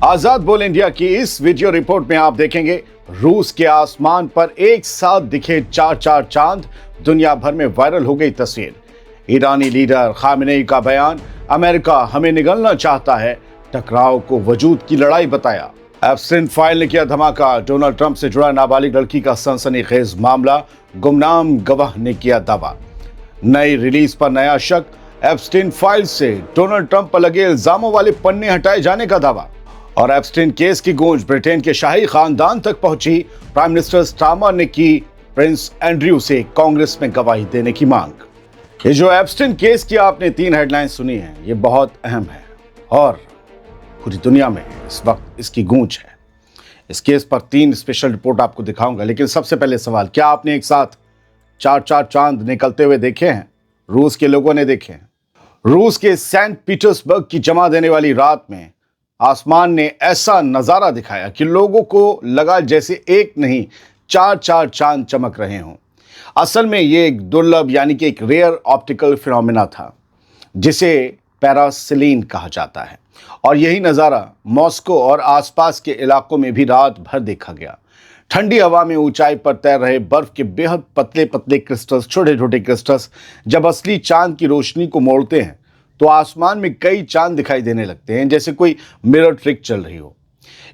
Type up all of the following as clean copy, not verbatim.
आजाद बोल इंडिया की इस वीडियो रिपोर्ट में आप देखेंगे रूस के आसमान पर एक साथ दिखे चार चांद। दुनिया भर में वायरल हो गई तस्वीर। ईरानी लीडर खामेनेई का बयान, अमेरिका हमें निगलना चाहता है, टकराव को वजूद की लड़ाई बताया। एप्स्टीन फाइल ने किया धमाका, डोनाल्ड ट्रंप से जुड़ा नाबालिग लड़की का सनसनीखेज मामला, गुमनाम गवाह ने किया दावा। नई रिलीज पर नया शक, एप्स्टीन फाइल से डोनाल्ड ट्रंप पर लगे इल्जामों वाले पन्ने हटाए जाने का दावा। और एप्स्टीन केस की गूंज ब्रिटेन के शाही खानदान तक पहुंची। प्राइम मिनिस्टर स्टारमर ने की प्रिंस एंड्रयू से कांग्रेस में गवाही देने की मांग। ये जो एप्स्टीन केस की आपने 3 हेडलाइंस सुनी हैं, ये बहुत अहम है और पूरी दुनिया में इस वक्त इसकी गूंज है। इस केस पर 3 स्पेशल रिपोर्ट आपको दिखाऊंगा, लेकिन सबसे पहले सवाल, क्या आपने एक साथ चार चांद निकलते हुए देखे हैं? रूस के लोगों ने देखे हैं। रूस के सेंट पीटर्सबर्ग की जमा देने वाली रात में आसमान ने ऐसा नजारा दिखाया कि लोगों को लगा जैसे एक नहीं चार चांद चमक रहे हों। असल में ये एक दुर्लभ यानी कि एक रेयर ऑप्टिकल फिनोमेना था जिसे पैरासेलिन कहा जाता है, और यही नज़ारा मॉस्को और आसपास के इलाकों में भी रात भर देखा गया। ठंडी हवा में ऊंचाई पर तैर रहे बर्फ के बेहद पतले पतले क्रिस्टल्स, छोटे छोटे क्रिस्टल्स जब असली चांद की रोशनी को मोड़ते हैं तो आसमान में कई चांद दिखाई देने लगते हैं, जैसे कोई मिरर ट्रिक चल रही हो।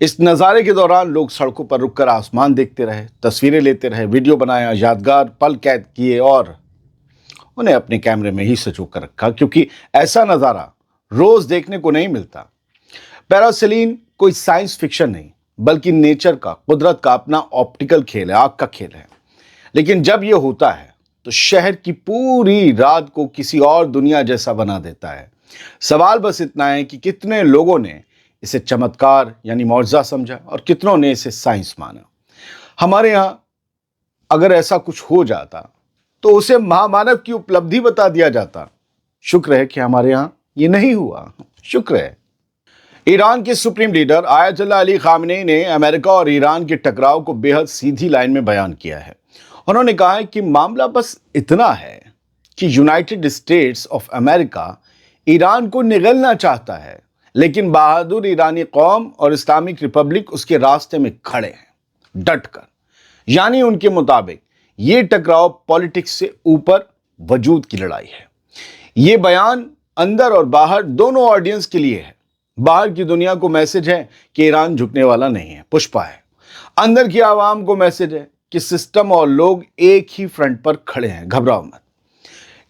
इस नज़ारे के दौरान लोग सड़कों पर रुककर आसमान देखते रहे, तस्वीरें लेते रहे, वीडियो बनाया, यादगार पल कैद किए और उन्हें अपने कैमरे में ही सजो कर रखा, क्योंकि ऐसा नज़ारा रोज देखने को नहीं मिलता। पैरासेलिन कोई साइंस फिक्शन नहीं, बल्कि नेचर का, कुदरत का अपना ऑप्टिकल खेल है, आग का खेल है। लेकिन जब यह होता है तो शहर की पूरी रात को किसी और दुनिया जैसा बना देता है। सवाल बस इतना है कि कितने लोगों ने इसे चमत्कार यानी मौजज़ा समझा और कितनों ने इसे साइंस माना। हमारे यहाँ अगर ऐसा कुछ हो जाता तो उसे महामानव की उपलब्धि बता दिया जाता। शुक्र है कि हमारे यहाँ ये नहीं हुआ, शुक्र है। ईरान के supreme leader Ayatollah Ali Khamenei ने अमेरिका और ईरान के टकराव को बेहद सीधी लाइन में बयान किया है। उन्होंने कहा है कि मामला बस इतना है कि United states of America Iran को निगलना चाहता है, लेकिन बहादुर ईरानी कौम और इस्लामिक रिपब्लिक उसके रास्ते में खड़े हैं डटकर। यानी उनके मुताबिक ये टकराव पॉलिटिक्स से ऊपर वजूद की लड़ाई है। ये बयान अंदर और बाहर दोनों ऑडियंस के लिए है। बाहर की दुनिया को मैसेज है कि ईरान झुकने वाला नहीं है, पुष्पा है। अंदर की आवाम को मैसेज है कि सिस्टम और लोग एक ही फ्रंट पर खड़े हैं, घबराओ मत।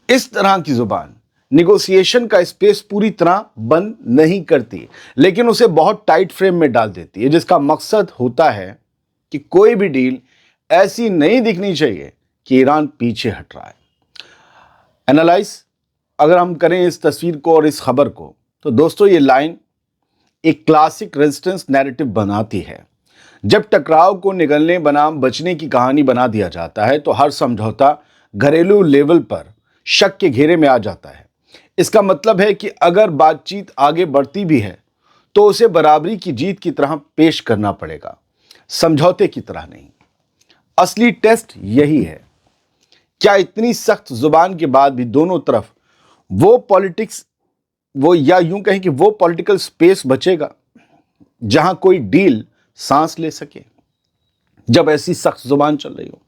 इस तरह की जुबान निगोशिएशन का स्पेस पूरी तरह बंद नहीं करती, लेकिन उसे बहुत टाइट फ्रेम में डाल देती है, जिसका मकसद होता है कि कोई भी डील ऐसी नहीं दिखनी चाहिए कि ईरान पीछे हट रहा है। एनालाइज अगर हम करें इस तस्वीर को और इस खबर को, तो दोस्तों ये लाइन एक क्लासिक रेजिस्टेंस नैरेटिव बनाती है। जब टकराव को निगलने बनाम बचने की कहानी बना दिया जाता है तो हर समझौता घरेलू लेवल पर शक के घेरे में आ जाता है। इसका मतलब है कि अगर बातचीत आगे बढ़ती भी है तो उसे बराबरी की जीत की तरह पेश करना पड़ेगा, समझौते की तरह नहीं। असली टेस्ट यही है, क्या इतनी सख्त जुबान के बाद भी दोनों तरफ या यूं कहें कि वो पॉलिटिकल स्पेस बचेगा जहां कोई डील सांस ले सके जब ऐसी सख्त जुबान चल रही हो।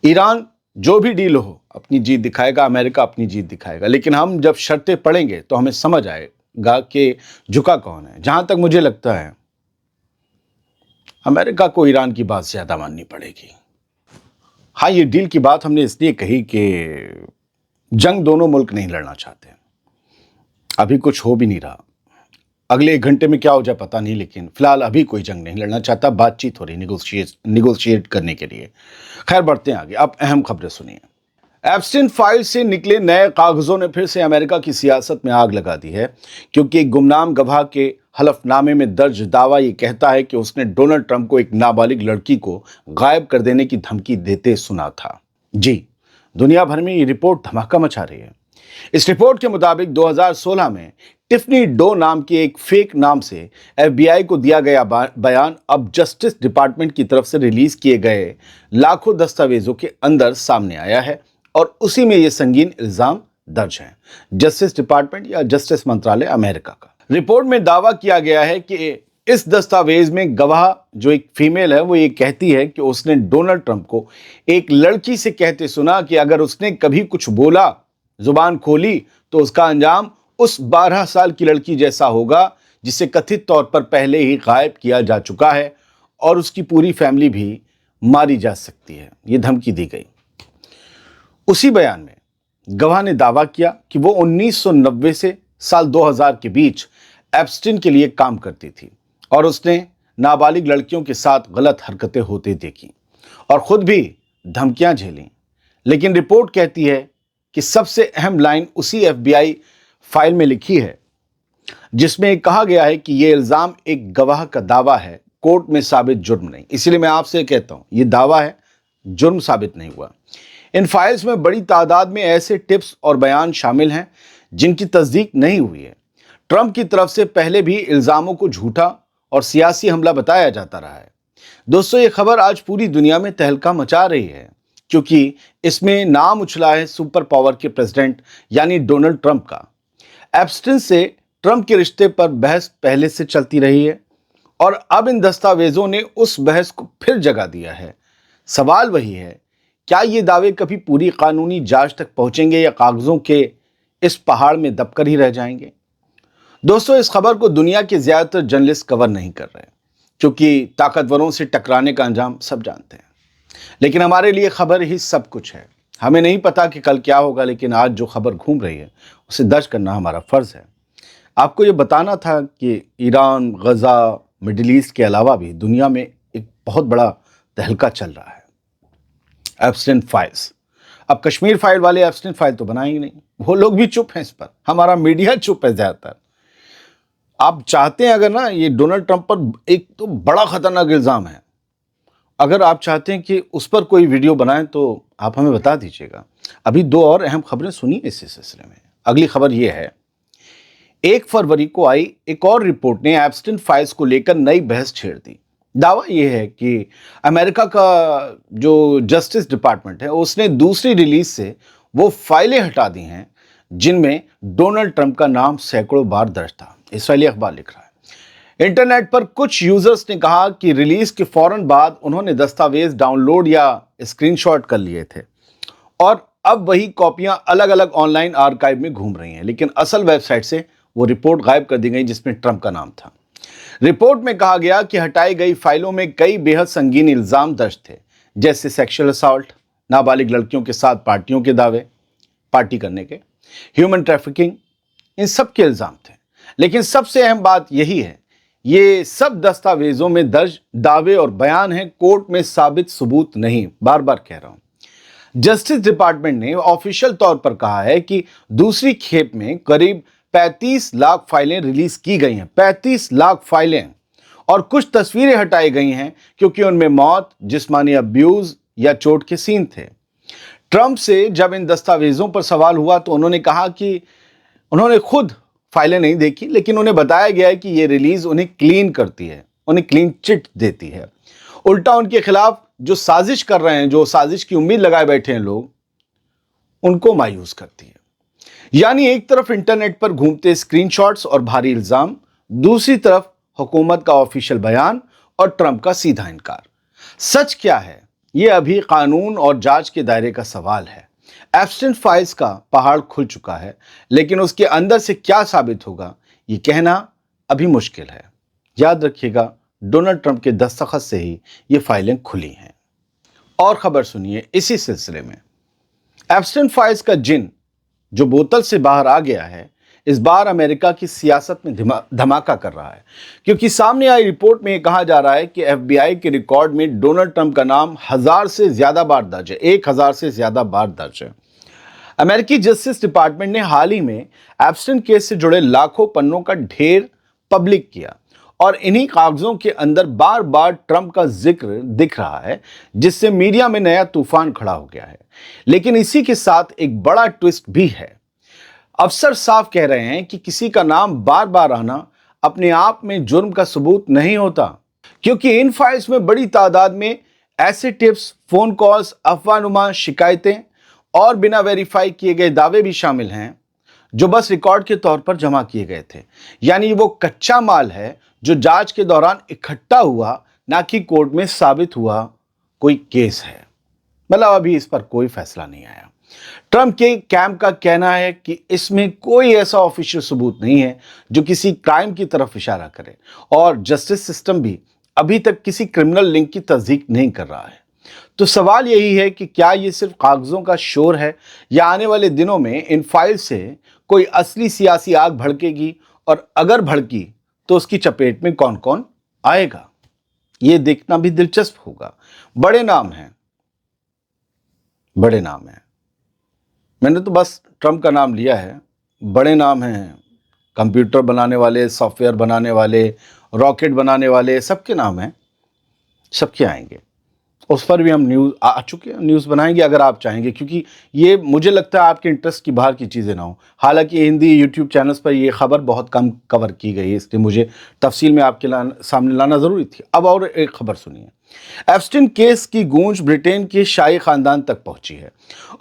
ईरान जो भी डील हो अपनी जीत दिखाएगा, अमेरिका अपनी जीत दिखाएगा, लेकिन हम जब शर्तें पढ़ेंगे तो हमें समझ आएगा कि झुका कौन है। जहां तक मुझे लगता है अमेरिका को ईरान की बात ज्यादा माननी पड़ेगी। हाँ, ये डील की बात हमने इसलिए कही कि जंग दोनों मुल्क नहीं लड़ना चाहते, अभी कुछ हो भी नहीं रहा, अगले 1 घंटे में क्या हो जाए पता नहीं, लेकिन फिलहाल अभी कोई जंग नहीं लड़ना चाहता, बातचीत हो रही निगोशिएट करने के लिए। खैर बढ़ते हैं आगे, अब अहम खबरें सुनिए। एप्स्टीन फाइल से निकले नए कागजों ने फिर से अमेरिका की सियासत में आग लगा दी है, क्योंकि एक गुमनाम गवाह के हलफनामे में दर्ज दावा ये कहता है कि उसने डोनाल्ड ट्रंप को एक नाबालिग लड़की को गायब कर देने की धमकी देते सुना था। जी, दुनिया भर में ये रिपोर्ट धमाका मचा रही है। इस रिपोर्ट के मुताबिक 2016 में टिफनी डो नाम के एक फेक नाम से एफबीआई को दिया गया बयान अब जस्टिस डिपार्टमेंट की तरफ से रिलीज किए गए लाखों दस्तावेजों के अंदर सामने आया है, और उसी में ये संगीन इल्जाम दर्ज है। जस्टिस डिपार्टमेंट या जस्टिस मंत्रालय अमेरिका का रिपोर्ट में दावा किया गया है कि इस दस्तावेज में गवाह जो एक फीमेल है वो ये कहती है कि उसने डोनाल्ड ट्रंप को एक लड़की से कहते सुना कि अगर उसने कभी कुछ बोला, जुबान खोली, तो उसका अंजाम उस 12 साल की लड़की जैसा होगा जिसे कथित तौर पर पहले ही गायब किया जा चुका है और उसकी पूरी फैमिली भी मारी जा सकती है। ये धमकी दी गई। उसी बयान में गवाह ने दावा किया कि वो 1990 से साल 2000 के बीच एप्स्टीन के लिए काम करती थी और उसने नाबालिग लड़कियों के साथ गलत हरकतें होते देखी और खुद भी धमकियां झेली। लेकिन रिपोर्ट कहती है कि सबसे अहम लाइन उसी FBI फाइल में लिखी है जिसमें कहा गया है कि यह इल्जाम एक गवाह का दावा है, कोर्ट में साबित जुर्म नहीं। इसलिए मैं आपसे कहता हूं, यह दावा है, जुर्म साबित नहीं हुआ। इन फाइल्स में बड़ी तादाद में ऐसे टिप्स और बयान शामिल हैं जिनकी तस्दीक नहीं हुई है। ट्रंप की तरफ से पहले भी इल्जामों को झूठा और सियासी हमला बताया जाता रहा है। दोस्तों, ये खबर आज पूरी दुनिया में तहलका मचा रही है क्योंकि इसमें नाम उछला है सुपर पावर के प्रेसिडेंट यानी डोनाल्ड ट्रंप का। एप्स्टीन से ट्रंप के रिश्ते पर बहस पहले से चलती रही है और अब इन दस्तावेजों ने उस बहस को फिर जगह दिया है। सवाल वही है, क्या ये दावे कभी पूरी कानूनी जांच तक पहुंचेंगे या कागजों के इस पहाड़ में दबकर ही रह जाएंगे? दोस्तों, इस खबर को दुनिया के ज्यादातर जर्नलिस्ट कवर नहीं कर रहे क्योंकि ताकतवरों से टकराने का अंजाम सब जानते हैं। लेकिन हमारे लिए खबर ही सब कुछ है। हमें नहीं पता कि कल क्या होगा, लेकिन आज जो खबर घूम रही है उसे दर्ज करना हमारा फर्ज है। आपको ये बताना था कि ईरान, गजा, मिडिल ईस्ट के अलावा भी दुनिया में एक बहुत बड़ा तहलका चल रहा है। Epstein files. अब कश्मीर फाइल वाले एप्स्टीन फाइल तो बनाएंगे नहीं, वो लोग भी चुप हैं इस पर, हमारा मीडिया चुप है ज्यादातर। आप चाहते हैं अगर ना, ये डोनाल्ड ट्रंप पर एक तो बड़ा खतरनाक इल्जाम है, अगर आप चाहते हैं कि उस पर कोई वीडियो बनाएं तो आप हमें बता दीजिएगा। अभी दो और अहम खबरें सुनिए इस सिलसिले में। अगली खबर यह है, 1 फरवरी को आई एक और रिपोर्ट ने एप्स्टीन फाइल्स को लेकर नई बहस छेड़ दी। दावा यह है कि अमेरिका का जो जस्टिस डिपार्टमेंट है उसने दूसरी रिलीज से वो फाइलें हटा दी हैं जिनमें डोनाल्ड ट्रंप का नाम सैकड़ों बार दर्ज था। इस्राएली अखबार लिख रहा है। इंटरनेट पर कुछ यूजर्स ने कहा कि रिलीज के फौरन बाद उन्होंने दस्तावेज डाउनलोड या स्क्रीनशॉट कर लिए थे और अब वही कॉपियां अलग अलग ऑनलाइन आर्काइव में घूम रही हैं, लेकिन असल वेबसाइट से वो रिपोर्ट गायब कर दी गई जिसमें ट्रंप का नाम था। रिपोर्ट में कहा गया कि हटाई गई फाइलों में कई बेहद संगीन इल्जाम दर्ज थे, जैसे सेक्सुअल असॉल्ट, नाबालिग लड़कियों के साथ पार्टियों के दावे, पार्टी करने के, ह्यूमन ट्रैफिकिंग, इन सब के इल्जाम थे। लेकिन सबसे अहम बात यही है, ये सब दस्तावेजों में दर्ज दावे और बयान हैं, कोर्ट में साबित सबूत नहीं। बार बार कह रहा हूं। जस्टिस डिपार्टमेंट ने ऑफिशियल तौर पर कहा है कि दूसरी खेप में करीब 35 लाख फाइलें रिलीज की गई हैं, 35 लाख फाइलें, और कुछ तस्वीरें हटाई गई हैं क्योंकि उनमें मौत, जिस्मानी अब्यूज या चोट के सीन थे। ट्रंप से जब इन दस्तावेजों पर सवाल हुआ तो उन्होंने कहा कि उन्होंने खुद फाइलें नहीं देखी, लेकिन उन्हें बताया गया है कि यह रिलीज उन्हें क्लीन करती है, उन्हें क्लीन चिट देती है। उल्टा उनके खिलाफ जो साजिश कर रहे हैं, जो साजिश की उम्मीद लगाए बैठे हैं लोग, उनको मायूस करती है। यानी एक तरफ इंटरनेट पर घूमते स्क्रीनशॉट्स और भारी इल्जाम, दूसरी तरफ हुकूमत का ऑफिशियल बयान और ट्रंप का सीधा इनकार। सच क्या है, यह अभी कानून और जांच के दायरे का सवाल है। एप्स्टीन फाइल्स का पहाड़ खुल चुका है, लेकिन उसके अंदर से क्या साबित होगा ये कहना अभी मुश्किल है। याद रखिएगा, डोनाल्ड ट्रंप के दस्तखत से ही ये फाइलें खुली हैं। और खबर सुनिए इसी सिलसिले में। एप्स्टीन फाइल्स का जिन जो बोतल से बाहर आ गया है, इस बार अमेरिका की सियासत में धमाका कर रहा है, क्योंकि सामने आई रिपोर्ट में यह कहा जा रहा है कि FBI के रिकॉर्ड में डोनाल्ड ट्रंप का नाम 1000 से ज्यादा बार दर्ज है, 1000 से ज्यादा बार दर्ज है। अमेरिकी जस्टिस डिपार्टमेंट ने हाल ही में एप्स्टीन केस से जुड़े लाखों पन्नों का ढेर पब्लिक किया और इन्हीं कागजों के अंदर बार बार ट्रंप का जिक्र दिख रहा है, जिससे मीडिया में नया तूफान खड़ा हो गया है। लेकिन इसी के साथ एक बड़ा ट्विस्ट भी है। अफसर साफ कह रहे हैं कि किसी का नाम बार बार आना अपने आप में जुर्म का सबूत नहीं होता, क्योंकि इन फाइल्स में बड़ी तादाद में ऐसे टिप्स, फोन कॉल्स, अफवाहनुमा शिकायतें और बिना वेरीफाई किए गए दावे भी शामिल हैं जो बस रिकॉर्ड के तौर पर जमा किए गए थे। यानी वो कच्चा माल है जो जांच के दौरान इकट्ठा हुआ, ना कि कोर्ट में साबित हुआ कोई केस है। मतलब अभी इस पर कोई फैसला नहीं आया। ट्रंप के कैंप का कहना है कि इसमें कोई ऐसा ऑफिशियल सबूत नहीं है जो किसी क्राइम की तरफ इशारा करे, और जस्टिस सिस्टम भी अभी तक किसी क्रिमिनल लिंक की तस्दीक नहीं कर रहा है। तो सवाल यही है कि क्या ये सिर्फ कागजों का शोर है, या आने वाले दिनों में इन फाइल से कोई असली सियासी आग भड़केगी, और अगर भड़की तो उसकी चपेट में कौन कौन आएगा, ये देखना भी दिलचस्प होगा। बड़े नाम हैं, बड़े नाम हैं। मैंने तो बस ट्रंप का नाम लिया है, बड़े नाम हैं। कंप्यूटर बनाने वाले, सॉफ्टवेयर बनाने वाले, रॉकेट बनाने वाले, सबके नाम हैं, सबके आएंगे। उस पर भी हम न्यूज़ आ चुके हैं, न्यूज़ बनाएंगे अगर आप चाहेंगे, क्योंकि ये मुझे लगता है आपके इंटरेस्ट की बाहर की चीज़ें ना हो। हालांकि हिंदी यूट्यूब चैनल्स पर ये खबर बहुत कम कवर की गई है, इसलिए मुझे तफसील में आपके सामने लाना ज़रूरी थी। अब और एक खबर सुनिए। एप्स्टीन केस की गूंज ब्रिटेन के शाही खानदान तक पहुंची है,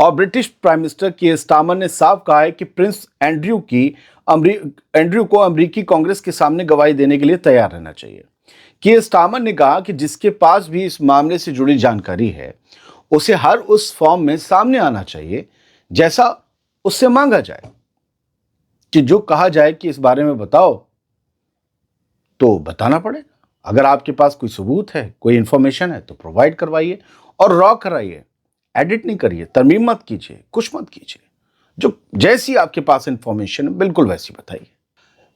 और ब्रिटिश प्राइम मिनिस्टर कीयर स्टारमर ने साफ कहा है कि प्रिंस एंड्रयू को अमेरिकी कांग्रेस के सामने गवाही देने के लिए तैयार रहना चाहिए। कीयर स्टारमर ने कहा कि जिसके पास भी इस मामले से जुड़ी जानकारी है, उसे हर उस फॉर्म में सामने आना चाहिए जैसा उससे मांगा जाए, कि जो कहा जाए कि इस बारे में बताओ, तो बताना पड़ेगा। अगर आपके पास कोई सबूत है, कोई इंफॉर्मेशन है, तो प्रोवाइड करवाइए और रॉ कराइए, एडिट नहीं करिए, तरमीम मत कीजिए, कुछ मत कीजिए। जो जैसी आपके पास इंफॉर्मेशन है बिल्कुल वैसी बताइए।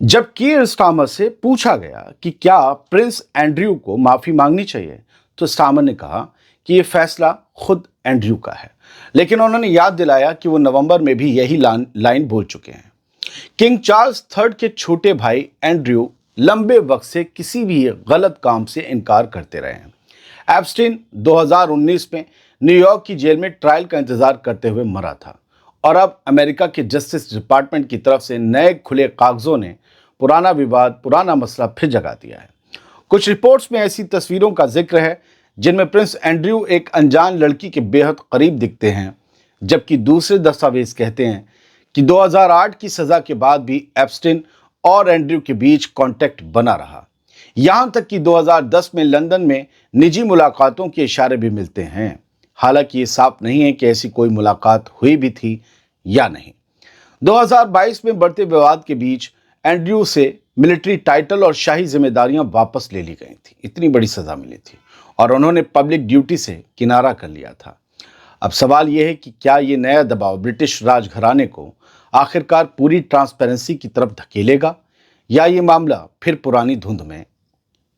जब कीयर स्टारमर से पूछा गया कि क्या प्रिंस एंड्रयू को माफी मांगनी चाहिए, तो स्टारमर ने कहा कि यह फैसला खुद एंड्रयू का है, लेकिन उन्होंने याद दिलाया कि वो नवंबर में भी यही लाइन बोल चुके हैं। किंग चार्ल्स III के छोटे भाई एंड्रयू लंबे वक्त से किसी भी गलत काम से इनकार करते रहे हैं। एप्स्टीन 2019 में न्यूयॉर्क की जेल में ट्रायल का इंतजार करते हुए मरा था, और अब अमेरिका के जस्टिस डिपार्टमेंट की तरफ से नए खुले कागजों ने पुराना विवाद, पुराना मसला फिर जगा दिया है। कुछ रिपोर्ट्स में ऐसी तस्वीरों का जिक्र है जिनमें प्रिंस एंड्रयू एक अनजान लड़की के बेहद करीब दिखते हैं, जबकि दूसरे दस्तावेज कहते हैं कि 2008 की सजा के बाद भी एप्स्टीन और एंड्रयू के बीच कांटेक्ट बना रहा। यहां तक कि 2010 में लंदन में निजी मुलाकातों के इशारे भी मिलते हैं। हालांकि ये साफ नहीं है कि ऐसी कोई मुलाकात हुई भी थी या नहीं। 2022 में बढ़ते विवाद के बीच एंड्रयू से मिलिट्री टाइटल और शाही जिम्मेदारियां वापस ले ली गई थी। इतनी बड़ी सजा मिली थी, और उन्होंने पब्लिक ड्यूटी से किनारा कर लिया था। अब सवाल यह है कि क्या ये नया दबाव ब्रिटिश राजघराने को आखिरकार पूरी ट्रांसपेरेंसी की तरफ धकेलेगा, या ये मामला फिर पुरानी धुंध में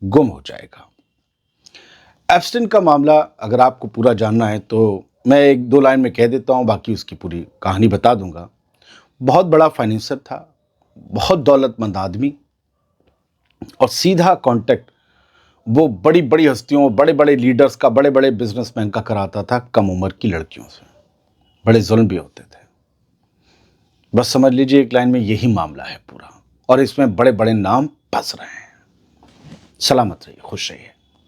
गुम हो जाएगा। एप्स्टीन का मामला अगर आपको पूरा जानना है तो मैं 1-2 लाइन में कह देता हूँ, बाकी उसकी पूरी कहानी बता दूंगा। बहुत बड़ा फाइनेंसर था, बहुत दौलतमंद आदमी, और सीधा कांटेक्ट वो बड़ी बड़ी हस्तियों, बड़े बड़े लीडर्स का, बड़े बड़े बिजनेसमैन का कराता था कम उम्र की लड़कियों से। बड़े जुल्म भी होते थे। बस समझ लीजिए एक लाइन में यही मामला है पूरा, और इसमें बड़े बड़े नाम फंस रहे हैं। सलामत रहिए, खुश रहिए।